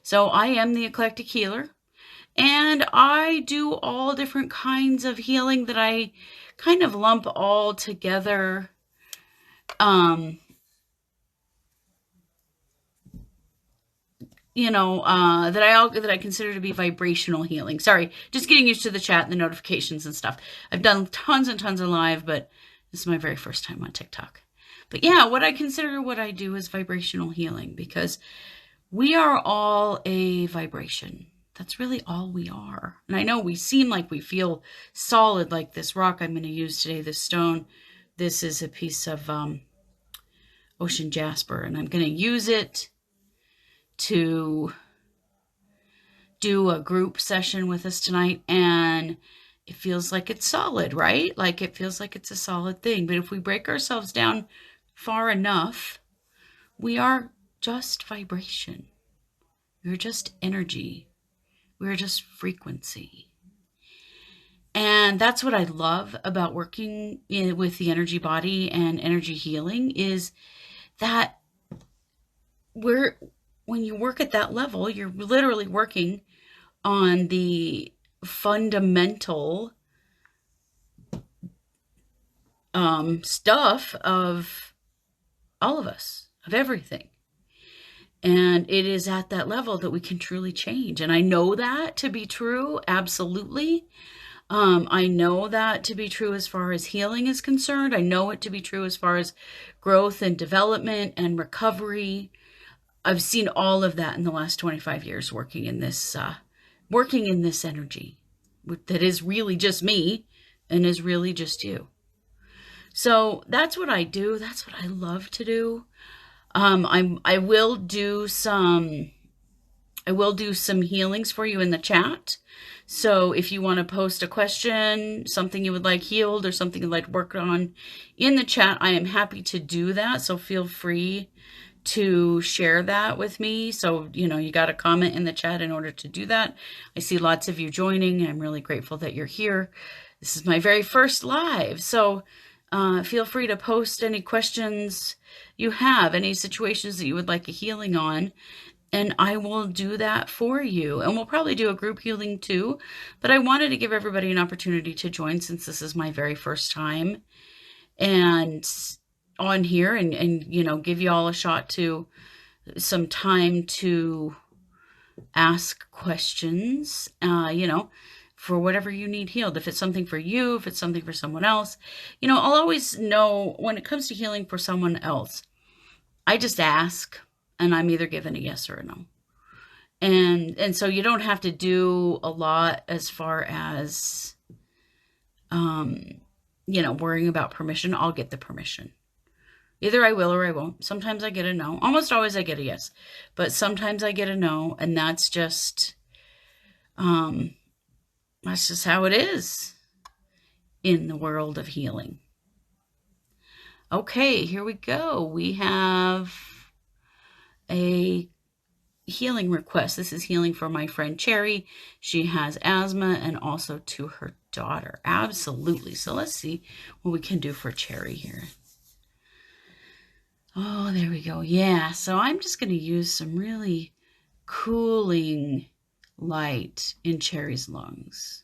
So I am the eclectic healer, and I do all different kinds of healing that I kind of lump all together. Um, that I consider to be vibrational healing. Sorry, just getting used to the chat and the notifications and stuff. I've done tons and tons of live, but this is my very first time on TikTok. But yeah, what I do is vibrational healing, because we are all a vibration. That's really all we are. And I know we seem like we feel solid, like this rock I'm going to use today, this stone. This is a piece of ocean jasper, and I'm going to use it to do a group session with us tonight, and it feels like it's solid, right? Like it feels like it's a solid thing. But if we break ourselves down far enough, we are just vibration. We're just energy. We're just frequency. And that's what I love about working with the energy body and energy healing, is that when you work at that level, you're literally working on the fundamental stuff of all of us, of everything. And it is at that level that we can truly change. And I know that to be true, absolutely. I know that to be true as far as healing is concerned. I know it to be true as far as growth and development and recovery. I've seen all of that in the last 25 years working in this energy that is really just me and is really just you. So that's what I do. That's what I love to do. I will do some healings for you in the chat. So if you want to post a question, something you would like healed, or something you'd like to work on in the chat, I am happy to do that. So feel free to share that with me. So, you got to comment in the chat in order to do that. I see lots of you joining. I'm really grateful that you're here. This is my very first live. So feel free to post any questions you have, any situations that you would like a healing on, and I will do that for you. And we'll probably do a group healing too, but I wanted to give everybody an opportunity to join, since this is my very first time and on here, and give you all a shot to some time to ask questions, for whatever you need healed. If it's something for you, if it's something for someone else, I'll always know when it comes to healing for someone else, I just ask, and I'm either given a yes or a no. And so you don't have to do a lot as far as, worrying about permission. I'll get the permission. Either I will or I won't. Sometimes I get a no. Almost always I get a yes. But sometimes I get a no, and that's just how it is in the world of healing. Okay, here we go. We have a healing request. This is healing for my friend Cherry. She has asthma, and also to her daughter. Absolutely. So let's see what we can do for Cherry here. Oh, there we go. Yeah, so I'm just going to use some really cooling light in Cherry's lungs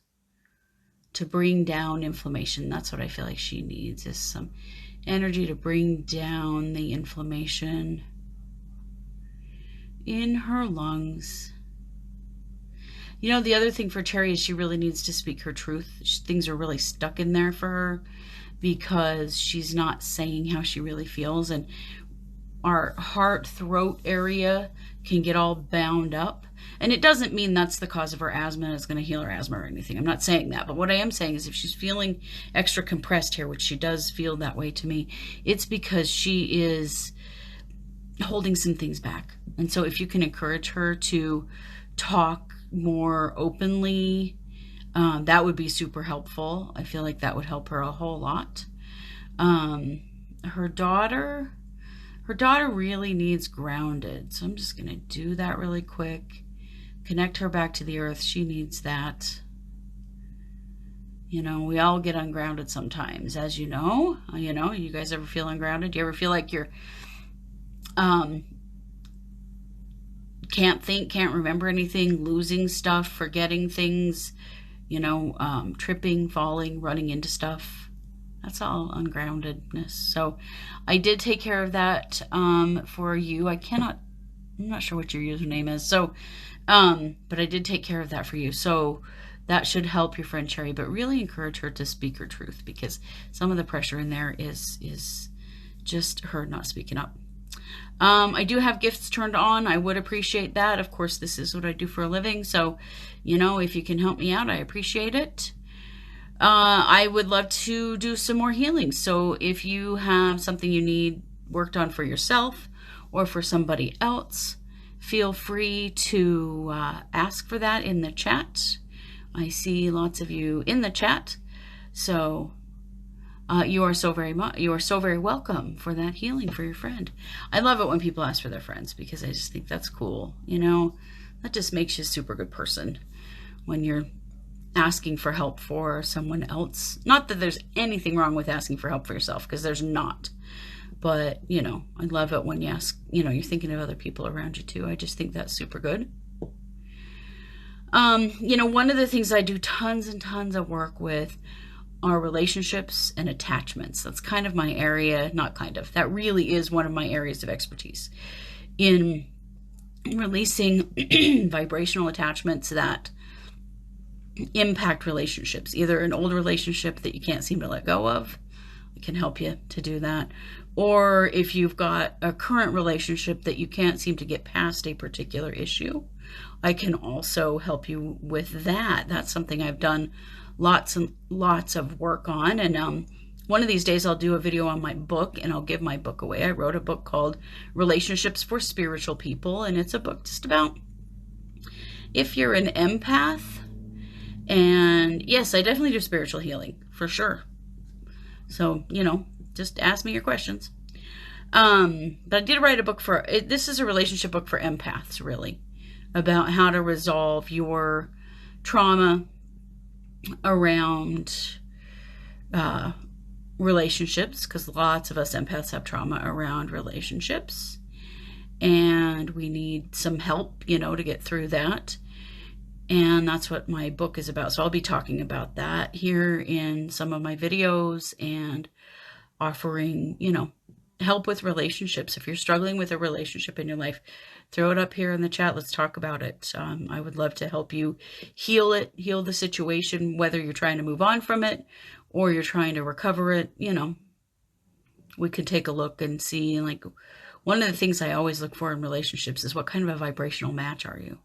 to bring down inflammation. That's what I feel like she needs, is some energy to bring down the inflammation in her lungs. The other thing for Cherry is she really needs to speak her truth. Things are really stuck in there for her because she's not saying how she really feels, and our heart, throat area can get all bound up. And it doesn't mean that's the cause of her asthma and it's going to heal her asthma or anything. I'm not saying that. But what I am saying is, if she's feeling extra compressed here, which she does feel that way to me, it's because she is holding some things back. And so if you can encourage her to talk more openly, that would be super helpful. I feel like that would help her a whole lot. Her daughter really needs grounded. So I'm just going to do that really quick. Connect her back to the earth. She needs that. We all get ungrounded sometimes, as you know. You guys ever feel ungrounded? Do you ever feel like you're can't think, can't remember anything, losing stuff, forgetting things, tripping, falling, running into stuff. That's all ungroundedness. So I did take care of that for you. I'm not sure what your username is. So, but I did take care of that for you. So that should help your friend Cherry, but really encourage her to speak her truth, because some of the pressure in there is just her not speaking up. I do have gifts turned on. I would appreciate that. Of course, this is what I do for a living. So, if you can help me out, I appreciate it. I would love to do some more healing. So if you have something you need worked on for yourself or for somebody else, feel free to ask for that in the chat. I see lots of you in the chat. So you are so very welcome for that healing for your friend. I love it when people ask for their friends, because I just think that's cool. That just makes you a super good person when you're asking for help for someone else. Not that there's anything wrong with asking for help for yourself, because there's not. But, I love it when you ask, you're thinking of other people around you too. I just think that's super good. One of the things I do tons and tons of work with are relationships and attachments. That's kind of my area, that really is one of my areas of expertise in releasing vibrational attachments that impact relationships. Either an old relationship that you can't seem to let go of, I can help you to do that. Or if you've got a current relationship that you can't seem to get past a particular issue, I can also help you with that. That's something I've done lots and lots of work on. And one of these days I'll do a video on my book, and I'll give my book away. I wrote a book called Relationships for Spiritual People, and it's a book just about if you're an empath. And yes, I definitely do spiritual healing for sure. So, just ask me your questions. But I did write a book this is a relationship book for empaths, really, about how to resolve your trauma around relationships, because lots of us empaths have trauma around relationships, and we need some help, to get through that. And that's what my book is about. So I'll be talking about that here in some of my videos, and offering, help with relationships. If you're struggling with a relationship in your life, throw it up here in the chat. Let's talk about it. I would love to help you heal the situation, whether you're trying to move on from it or you're trying to recover it. We could take a look and see, like, one of the things I always look for in relationships is what kind of a vibrational match are you?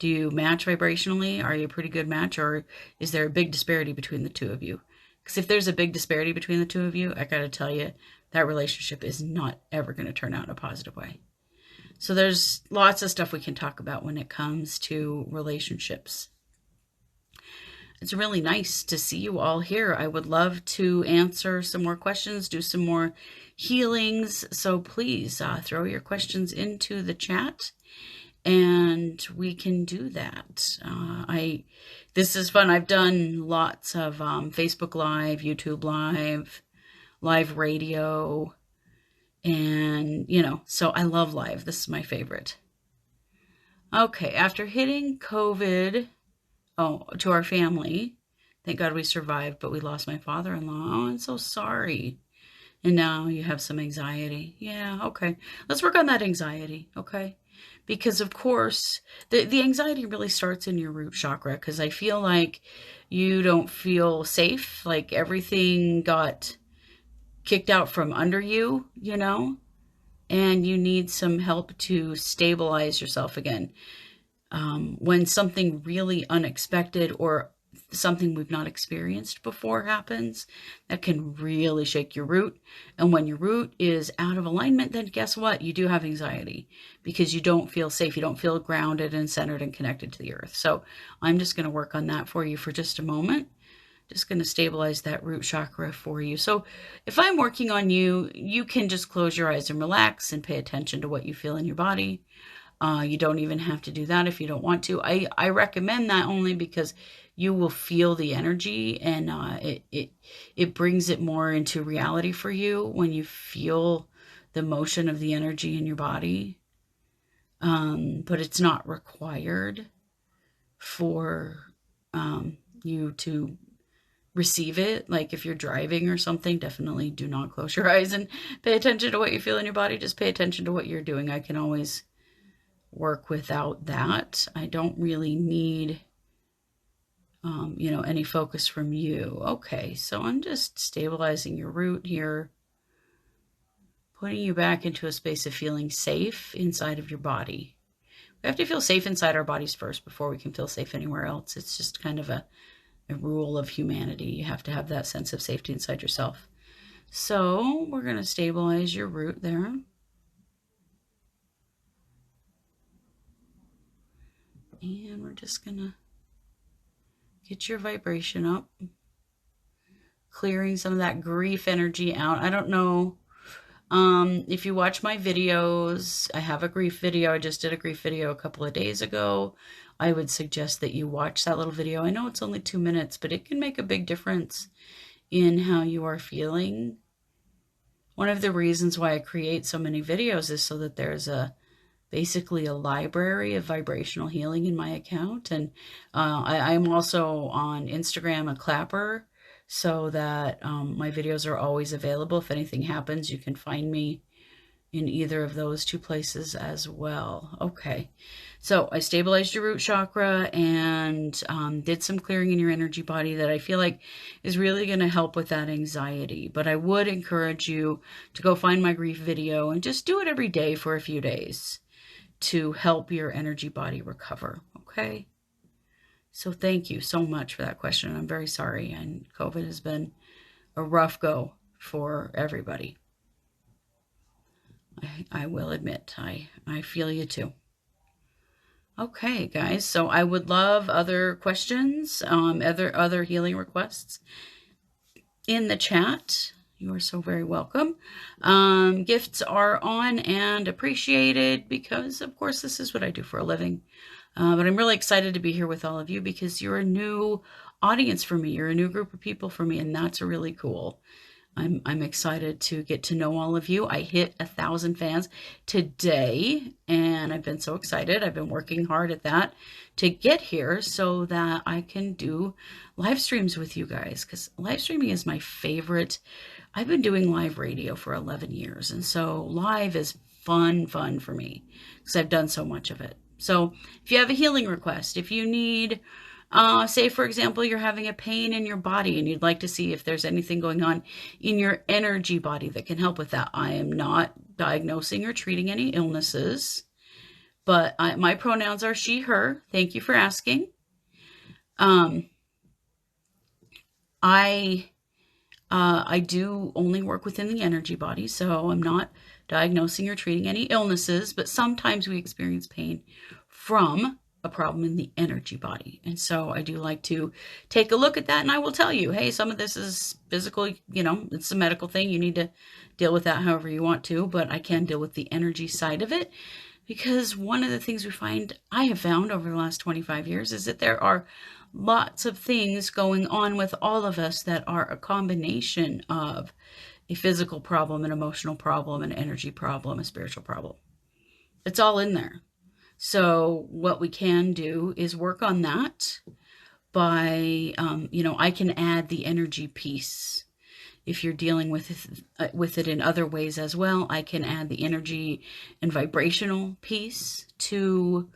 Do you match vibrationally? Are you a pretty good match, or is there a big disparity between the two of you? Because if there's a big disparity between the two of you, I got to tell you, that relationship is not ever going to turn out in a positive way. So there's lots of stuff we can talk about when it comes to relationships. It's really nice to see you all here. I would love to answer some more questions, do some more healings. So please throw your questions into the chat, and we can do that. This is fun. I've done lots of Facebook Live, YouTube live radio, and, so I love live. This is my favorite. Okay, after hitting COVID, to our family, thank God we survived, but we lost my father-in-law. Oh, I'm so sorry. And now you have some anxiety. Yeah, okay. Let's work on that anxiety, okay? Because, of course, the anxiety really starts in your root chakra, because I feel like you don't feel safe, like everything got kicked out from under you, and you need some help to stabilize yourself again. When something really unexpected or something we've not experienced before happens, that can really shake your root. And when your root is out of alignment, then guess what? You do have anxiety, because you don't feel safe. You don't feel grounded and centered and connected to the earth. So I'm just going to work on that for you for just a moment. Just going to stabilize that root chakra for you. So if I'm working on you, you can just close your eyes and relax and pay attention to what you feel in your body. You don't even have to do that if you don't want to. I recommend that only because you will feel the energy, and it brings it more into reality for you when you feel the motion of the energy in your body. but it's not required for you to receive it. Like if you're driving or something, definitely do not close your eyes and pay attention to what you feel in your body. Just pay attention to what you're doing. I can always work without that. I don't really need, any focus from you. Okay, so I'm just stabilizing your root here, putting you back into a space of feeling safe inside of your body. We have to feel safe inside our bodies first before we can feel safe anywhere else. It's just kind of a rule of humanity. You have to have that sense of safety inside yourself. So we're going to stabilize your root there. And we're just going to get your vibration up, clearing some of that grief energy out. I don't know if you watch my videos, I have a grief video. I just did a grief video a couple of days ago. I would suggest that you watch that little video. I know it's only 2 minutes, but it can make a big difference in how you are feeling. One of the reasons why I create so many videos is so that there's basically a library of vibrational healing in my account. And I'm also on Instagram, a clapper, so that my videos are always available. If anything happens, you can find me in either of those two places as well. Okay, so I stabilized your root chakra and did some clearing in your energy body that I feel like is really going to help with that anxiety. But I would encourage you to go find my grief video and just do it every day for a few days to help your energy body recover. Okay, so thank you so much for that question. I'm very sorry, and COVID has been a rough go for everybody. I will admit, I feel you too. Okay, guys, so I would love other questions, other healing requests in the chat. You are so very welcome. Gifts are on and appreciated because, of course, this is what I do for a living. But I'm really excited to be here with all of you because you're a new audience for me. You're a new group of people for me, and that's really cool. I'm excited to get to know all of you. I hit 1,000 fans today, and I've been so excited. I've been working hard at that to get here so that I can do live streams with you guys, because live streaming is my favorite. I've been doing live radio for 11 years, and so live is fun for me because I've done so much of it. So if you have a healing request, if you need... say, for example, you're having a pain in your body and you'd like to see if there's anything going on in your energy body that can help with that. I am not diagnosing or treating any illnesses, but my pronouns are she, her. Thank you for asking. I do only work within the energy body, so I'm not diagnosing or treating any illnesses, but sometimes we experience pain from a problem in the energy body. And so I do like to take a look at that, and I will tell you, hey, some of this is physical, it's a medical thing. You need to deal with that however you want to, but I can deal with the energy side of it, because one of the things I have found over the last 25 years is that there are lots of things going on with all of us that are a combination of a physical problem, an emotional problem, an energy problem, a spiritual problem. It's all in there. So what we can do is work on that by, I can add the energy piece. If you're dealing with it in other ways as well, I can add the energy and vibrational piece to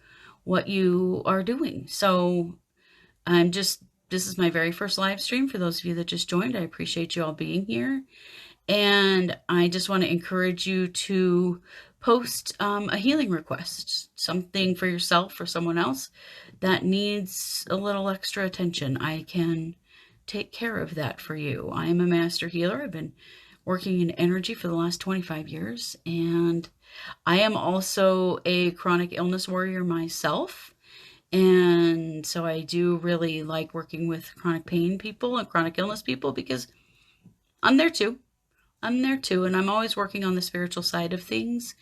what you are doing. So this is my very first live stream for those of you that just joined. I appreciate you all being here. And I just want to encourage you to post a healing request, something for yourself or someone else that needs a little extra attention. I can take care of that for you. I am a master healer. I've been working in energy for the last 25 years, and I am also a chronic illness warrior myself. And so I do really like working with chronic pain people and chronic illness people because I'm there too. And I'm always working on the spiritual side of things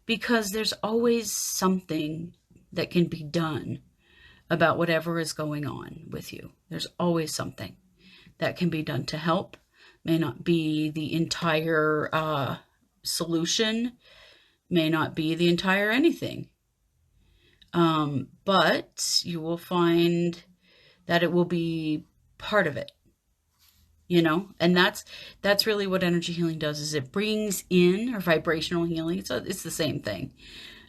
because there's always something that can be done about whatever is going on with you. There's always something that can be done to help. May not be the entire solution, may not be the entire anything, But you will find that it will be part of it, you know, and that's really what energy healing does, is it brings in, or vibrational healing, so it's the same thing.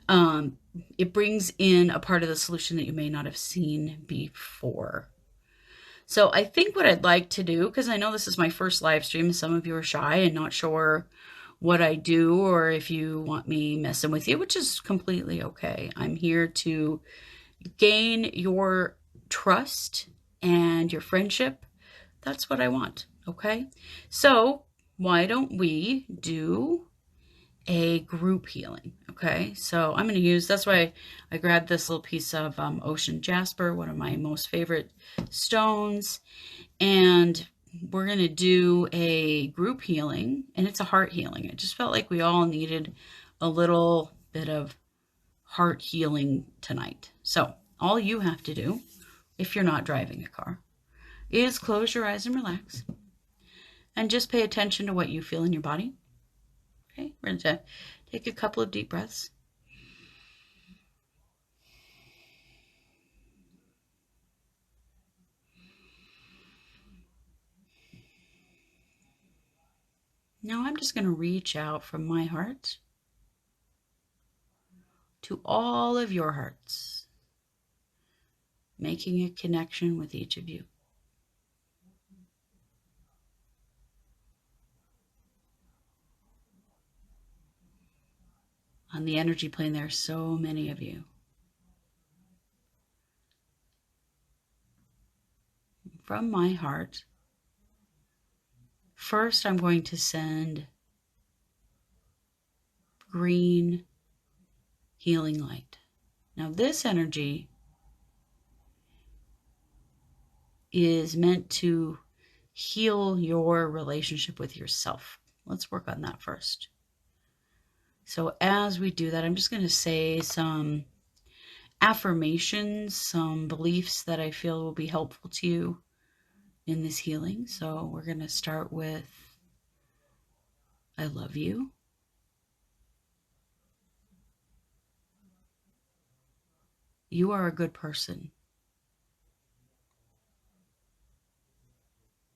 um, it brings in a part of the solution that you may not have seen before. So I think what I'd like to do, because I know this is my first live stream, some of you are shy and not sure what I do, or if you want me messing with you, which is completely okay. I'm here to gain your trust and your friendship. That's what I want, okay? So why don't we do a group healing? Okay, so I'm going to use, that's why I grabbed this little piece of ocean jasper, one of my most favorite stones, and we're going to do a group healing, and it's a heart healing. I just felt like we all needed a little bit of heart healing tonight. So all you have to do, if you're not driving a car, is close your eyes and relax, and just pay attention to what you feel in your body. Okay, we're going to take a couple of deep breaths. Now I'm just going to reach out from my heart to all of your hearts, making a connection with each of you. On the energy plane, there are so many of you. From my heart, first I'm going to send green healing light. Now this energy is meant to heal your relationship with yourself. Let's work on that first. So as we do that, I'm just going to say some affirmations, some beliefs that I feel will be helpful to you in this healing. So we're going to start with, I love you. You are a good person.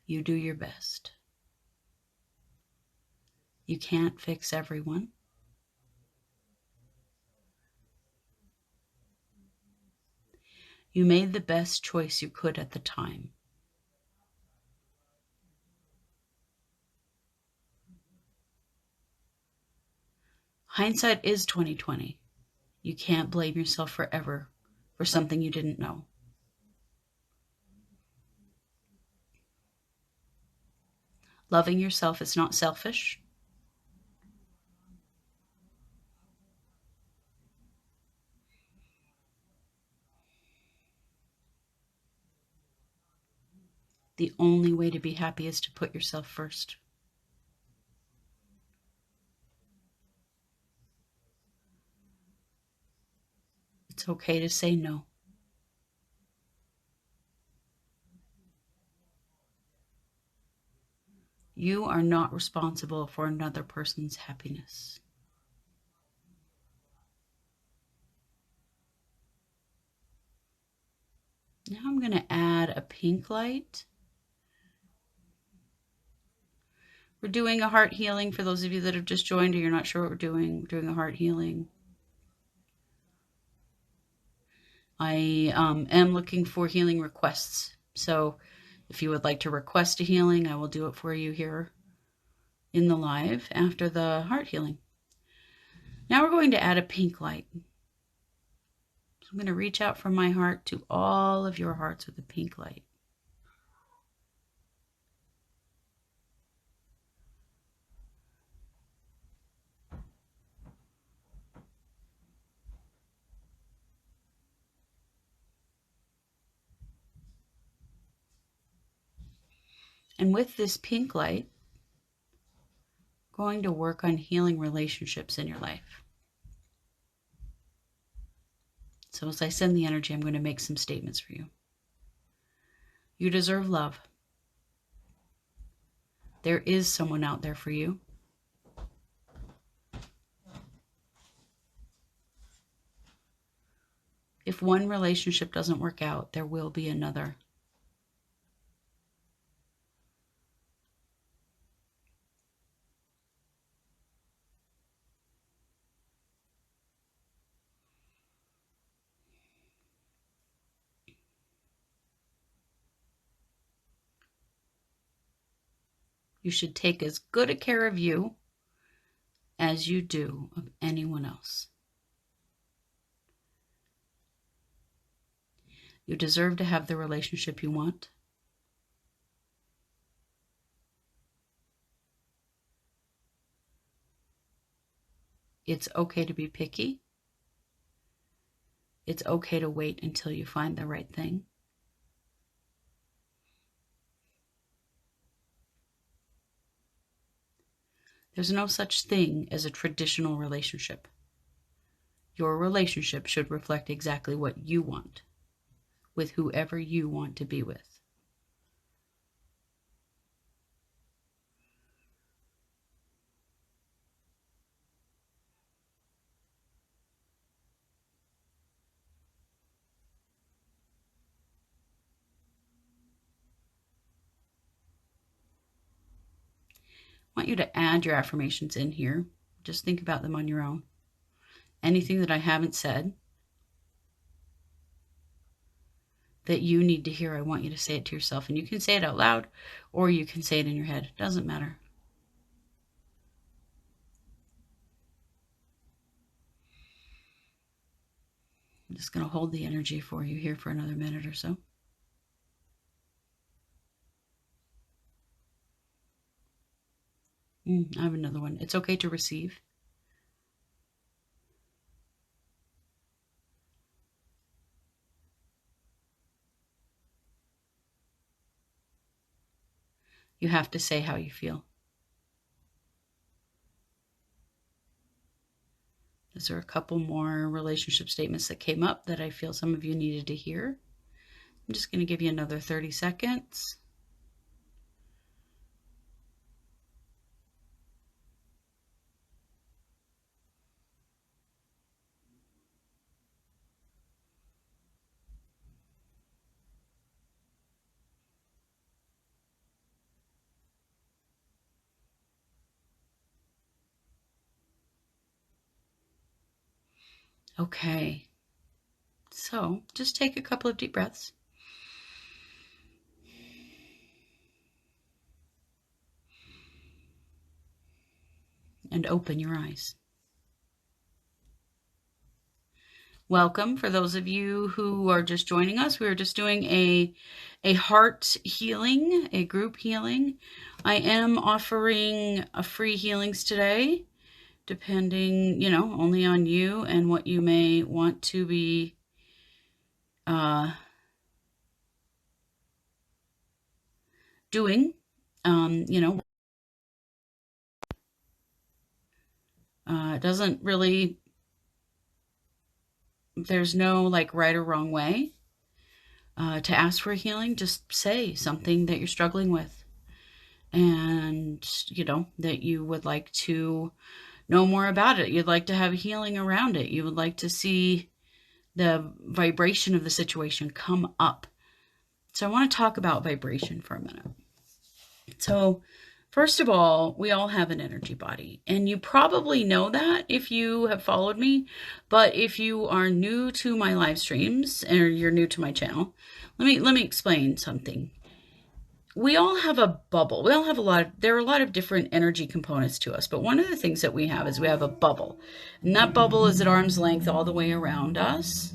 You do your best. You can't fix everyone. You made the best choice you could at the time. Hindsight is 2020. You can't blame yourself forever for something you didn't know. Loving yourself is not selfish. The only way to be happy is to put yourself first. It's okay to say no. You are not responsible for another person's happiness. Now I'm going to add a pink light. We're doing a heart healing. For those of you that have just joined or you're not sure what we're doing a heart healing. I am looking for healing requests. So if you would like to request a healing, I will do it for you here in the live after the heart healing. Now we're going to add a pink light. So I'm going to reach out from my heart to all of your hearts with a pink light. And with this pink light, I'm going to work on healing relationships in your life. So as I send the energy, I'm going to make some statements for you. You deserve love. There is someone out there for you. If one relationship doesn't work out, there will be another. You should take as good a care of you as you do of anyone else. You deserve to have the relationship you want. It's okay to be picky. It's okay to wait until you find the right thing. There's no such thing as a traditional relationship. Your relationship should reflect exactly what you want, with whoever you want to be with. I want you to add your affirmations in here. Just think about them on your own. Anything that I haven't said that you need to hear, I want you to say it to yourself. And you can say it out loud or you can say it in your head. It doesn't matter. I'm just going to hold the energy for you here for another minute or so. I have another one. It's okay to receive. You have to say how you feel. Those are a couple more relationship statements that came up that I feel some of you needed to hear. I'm just going to give you another 30 seconds. Okay, so just take a couple of deep breaths. And open your eyes. Welcome. For those of you who are just joining us, we are just doing a heart healing, a group healing. I am offering a free healings today, depending, only on you and what you may want to be doing. It doesn't really, there's no like right or wrong way to ask for a healing. Just say something that you're struggling with and, that you would like to know more about it. You'd like to have healing around it. You would like to see the vibration of the situation come up. So I want to talk about vibration for a minute. So first of all, we all have an energy body, and you probably know that if you have followed me. But if you are new to my live streams or you're new to my channel, let me explain something. We all have a bubble. We all have there are a lot of different energy components to us, but one of the things that we have is we have a bubble. And that bubble is at arm's length all the way around us.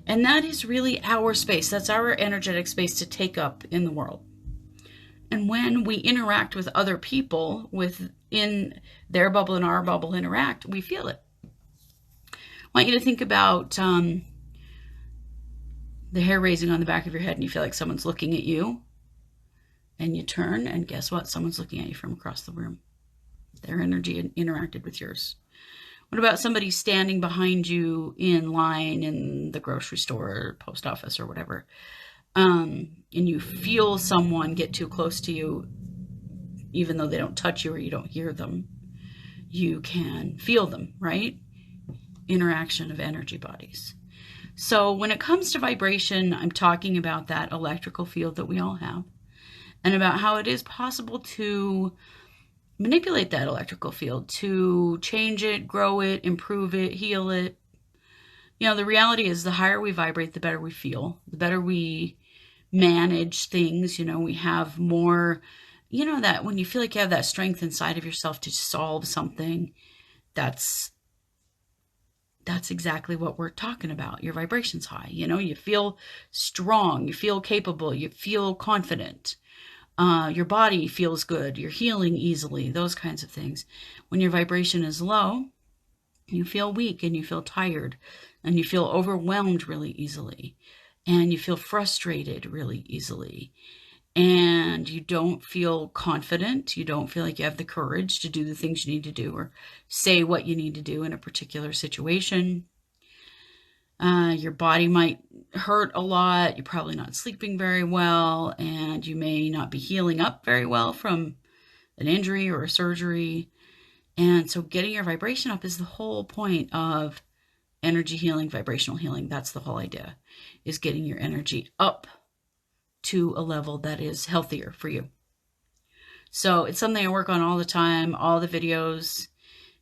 And that is really our space. That's our energetic space to take up in the world. And when we interact with other people within their bubble and our bubble interact, we feel it. I want you to think about the hair raising on the back of your head and you feel like someone's looking at you. And you turn and guess what? Someone's looking at you from across the room. Their energy interacted with yours. What about somebody standing behind you in line in the grocery store or post office or whatever? And you feel someone get too close to you, even though they don't touch you or you don't hear them. You can feel them, right? Interaction of energy bodies. So when it comes to vibration, I'm talking about that electrical field that we all have and about how it is possible to manipulate that electrical field, to change it, grow it, improve it, heal it. You know, the reality is the higher we vibrate, the better we feel, the better we manage things. You know, we have more, you know, that when you feel like you have that strength inside of yourself to solve something, that's exactly what we're talking about. Your vibration's high. You know, you feel strong, you feel capable, you feel confident. Your body feels good, you're healing easily, those kinds of things. When your vibration is low, you feel weak and you feel tired and you feel overwhelmed really easily and you feel frustrated really easily and you don't feel confident. You don't feel like you have the courage to do the things you need to do or say what you need to do in a particular situation. Your body might hurt a lot. You're probably not sleeping very well, and you may not be healing up very well from an injury or a surgery. And so getting your vibration up is the whole point of energy healing, vibrational healing. That's the whole idea, is getting your energy up to a level that is healthier for you. So it's something I work on all the time. All the videos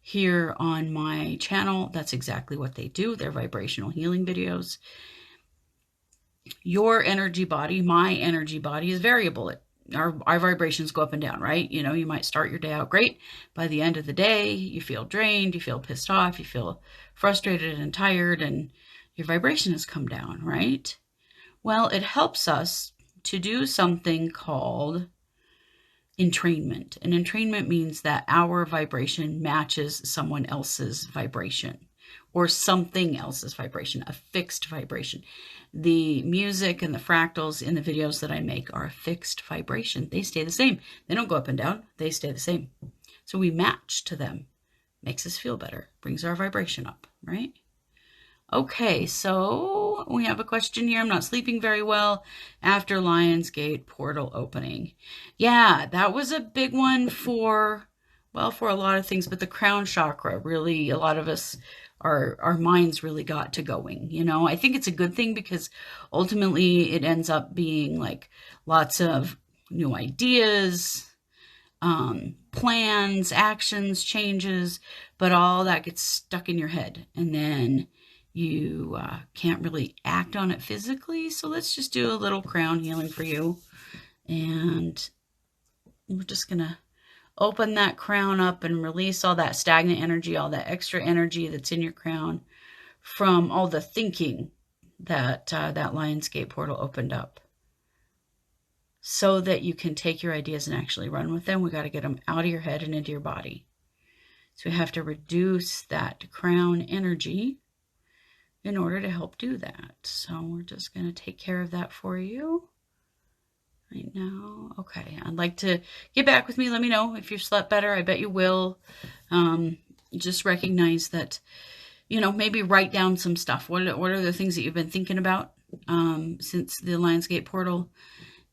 here on my channel, that's exactly what they do. They're vibrational healing videos. Your energy body, my energy body, is variable. Our vibrations go up and down, right? You know, you might start your day out great. By the end of the day, you feel drained, you feel pissed off, you feel frustrated and tired, and your vibration has come down, right? Well, it helps us to do something called entrainment. And entrainment means that our vibration matches someone else's vibration or something else's vibration, a fixed vibration. The music and the fractals in the videos that I make are a fixed vibration. They stay the same. They don't go up and down. They stay the same. So we match to them. Makes us feel better. Brings our vibration up, right? Okay, so we have a question here. I'm not sleeping very well after Lionsgate portal opening. Yeah, that was a big one for a lot of things, but the crown chakra really, a lot of us, our minds really got to going. You know, I think it's a good thing because ultimately it ends up being like lots of new ideas, plans, actions, changes, but all that gets stuck in your head. And then you can't really act on it physically. So let's just do a little crown healing for you. And we're just going to open that crown up and release all that stagnant energy, all that extra energy that's in your crown from all the thinking that that Lionsgate portal opened up, so that you can take your ideas and actually run with them. We got to get them out of your head and into your body. So we have to reduce that crown energy in order to help do that. So we're just going to take care of that for you right now. Okay, I'd like to get back with me. Let me know if you've slept better. I bet you will. Just recognize that, you know, maybe write down some stuff. What are the things that you've been thinking about since the Lionsgate portal?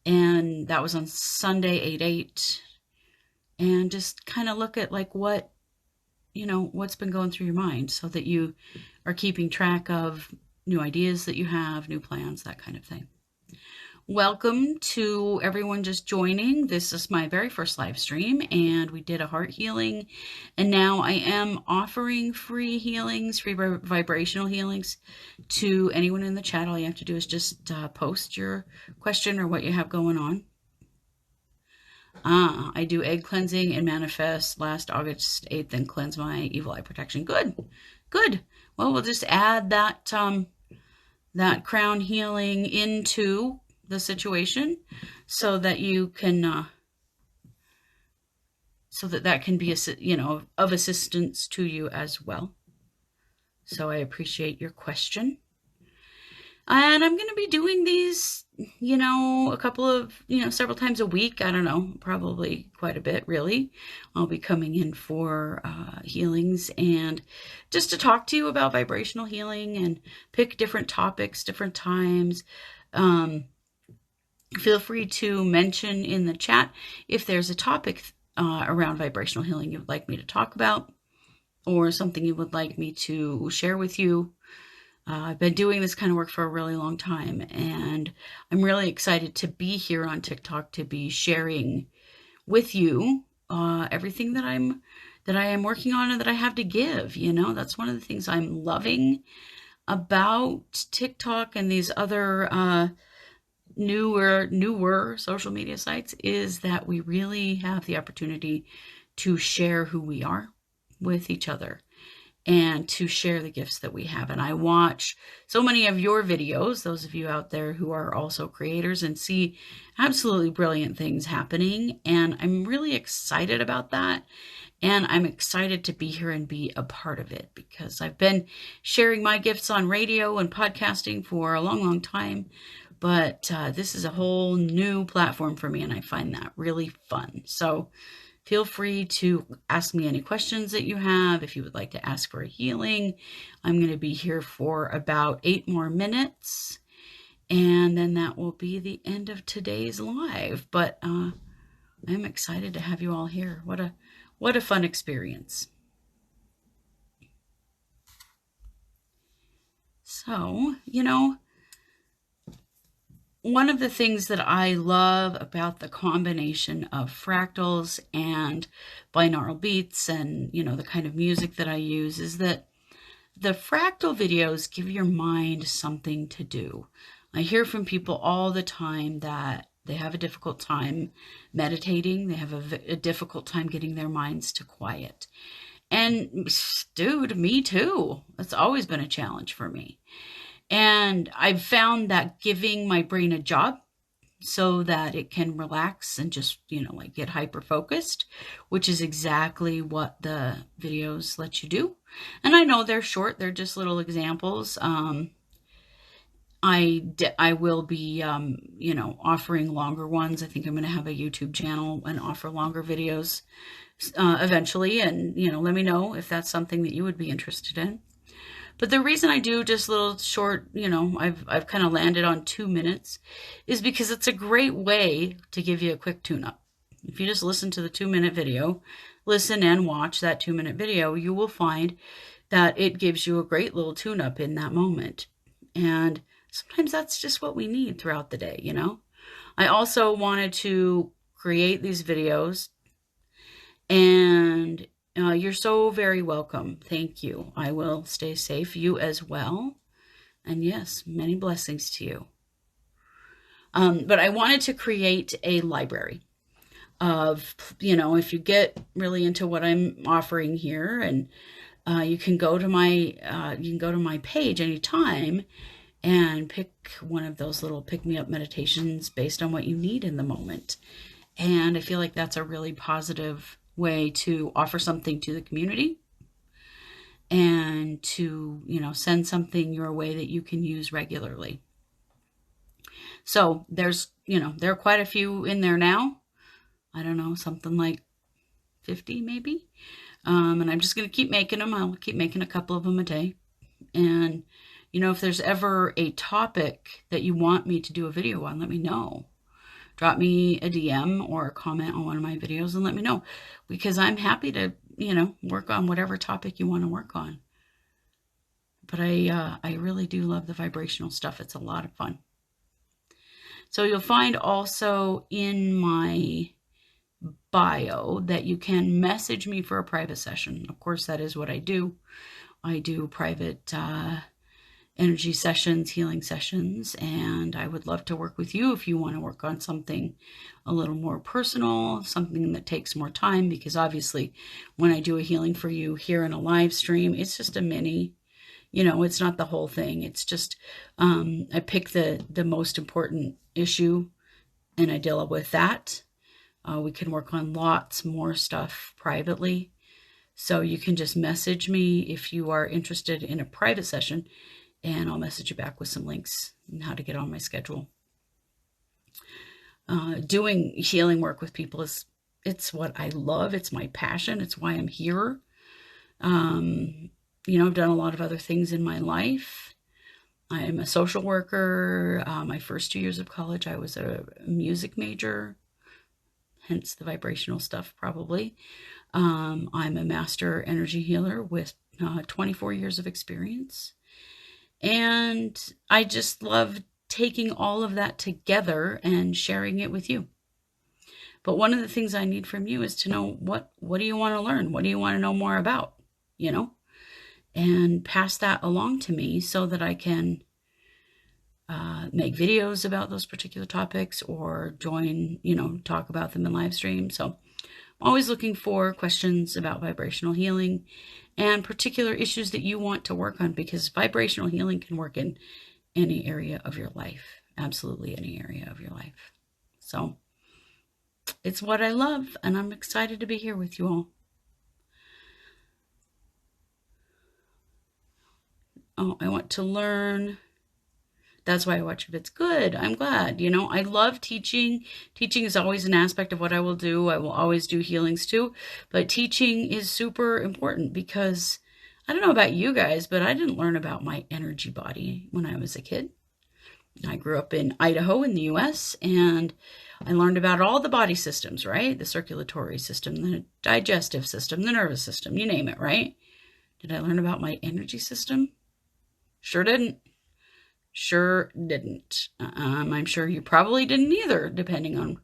And that was on Sunday, 8/8. And just kind of look at like what, you know, what's been going through your mind so that you are keeping track of new ideas that you have, new plans, that kind of thing. Welcome to everyone just joining. This is my very first live stream, and we did a heart healing. And now I am offering free healings, free vibrational healings to anyone in the chat. All you have to do is just post your question or what you have going on. I do egg cleansing and manifest last August 8th and cleanse my evil eye protection. Good, good. Well, we'll just add that that crown healing into the situation so that you can so that can be, you know, of assistance to you as well. So I appreciate your question. And I'm going to be doing these, you know, a couple of, you know, several times a week. I don't know, probably quite a bit, really. I'll be coming in for healings and just to talk to you about vibrational healing and pick different topics, different times. Feel free to mention in the chat if there's a topic around vibrational healing you would like me to talk about or something you would like me to share with you. I've been doing this kind of work for a really long time, and I'm really excited to be here on TikTok to be sharing with you everything that I am working on and that I have to give. That's one of the things I'm loving about TikTok and these other newer social media sites is that we really have the opportunity to share who we are with each other and to share the gifts that we have. And I watch so many of your videos, those of you out there who are also creators, and see absolutely brilliant things happening. And I'm really excited about that. And I'm excited to be here and be a part of it because I've been sharing my gifts on radio and podcasting for a long, long time. But this is a whole new platform for me, and I find that really fun. So feel free to ask me any questions that you have. If you would like to ask for a healing, I'm going to be here for about 8 more minutes. And then that will be the end of today's live. But I'm excited to have you all here. What a fun experience. So, one of the things that I love about the combination of fractals and binaural beats and, the kind of music that I use is that the fractal videos give your mind something to do. I hear from people all the time that they have a difficult time meditating. They have a difficult time getting their minds to quiet. And dude, me too. It's always been a challenge for me. And I've found that giving my brain a job so that it can relax and just, get hyper focused, which is exactly what the videos let you do. And I know they're short, they're just little examples. I will be, offering longer ones. I think I'm going to have a YouTube channel and offer longer videos eventually. And, let me know if that's something that you would be interested in. But the reason I do just little short, I've kind of landed on 2 minutes, is because it's a great way to give you a quick tune-up. If you just listen to the 2-minute video, listen and watch that 2-minute video, you will find that it gives you a great little tune-up in that moment. And sometimes that's just what we need throughout the day, I also wanted to create these videos, and you're so very welcome. Thank you. I will stay safe. You as well. And yes, many blessings to you. But I wanted to create a library of, if you get really into what I'm offering here, and you can go to my page anytime and pick one of those little pick-me-up meditations based on what you need in the moment. And I feel like that's a really positive way to offer something to the community and to, send something your way that you can use regularly. So there are quite a few in there now. I don't know, something like 50 maybe. And I'm just going to keep making them. I'll keep making a couple of them a day. And, if there's ever a topic that you want me to do a video on, let me know. Drop me a DM or a comment on one of my videos and let me know, because I'm happy to, work on whatever topic you want to work on. But I really do love the vibrational stuff. It's a lot of fun. So you'll find also in my bio that you can message me for a private session. Of course, that is what I do. I do private energy sessions, healing sessions, and I would love to work with you if you want to work on something a little more personal, something that takes more time, because obviously when I do a healing for you here in a live stream, it's just a mini, it's not the whole thing. It's just, I pick the most important issue and I deal with that. We can work on lots more stuff privately. So you can just message me if you are interested in a private session, and I'll message you back with some links and how to get on my schedule. Doing healing work with people it's what I love. It's my passion. It's why I'm here. I've done a lot of other things in my life. I'm a social worker. My first 2 years of college, I was a music major, hence the vibrational stuff probably. I'm a master energy healer with 24 years of experience. And I just love taking all of that together and sharing it with you. But one of the things I need from you is to know what do you want to learn? What do you want to know more about? You know, and pass that along to me so that I can make videos about those particular topics or join, talk about them in live stream. So I'm always looking for questions about vibrational healing and particular issues that you want to work on, because vibrational healing can work in any area of your life, absolutely any area of your life. So it's what I love, and I'm excited to be here with you all. Oh, I want to learn. That's why I watch if it's good. I'm glad. I love teaching. Teaching is always an aspect of what I will do. I will always do healings too. But teaching is super important because I don't know about you guys, but I didn't learn about my energy body when I was a kid. I grew up in Idaho in the US, and I learned about all the body systems, right? The circulatory system, the digestive system, the nervous system, you name it, right? Did I learn about my energy system? Sure didn't. Sure didn't. I'm sure you probably didn't either, depending on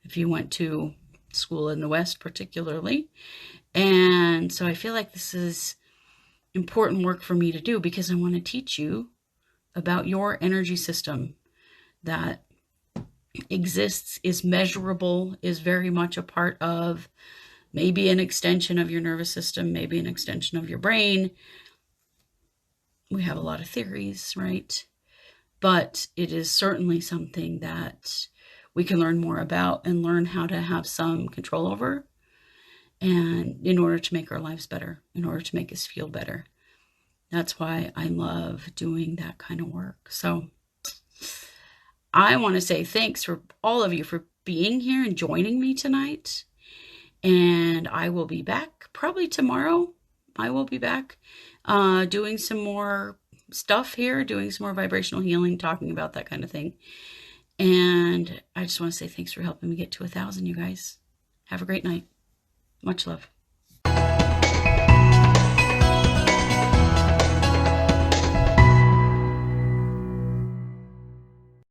if you went to school in the West particularly. And so I feel like this is important work for me to do because I want to teach you about your energy system that exists, is measurable, is very much a part of maybe an extension of your nervous system, maybe an extension of your brain. We have a lot of theories, right? But it is certainly something that we can learn more about and learn how to have some control over, and in order to make our lives better, in order to make us feel better. That's why I love doing that kind of work. So I want to say thanks for all of you for being here and joining me tonight. And I will be back probably tomorrow. I will be back doing some more stuff here, doing some more vibrational healing, talking about that kind of thing. And I just want to say thanks for helping me get to 1,000, you guys. Have a great night. Much love.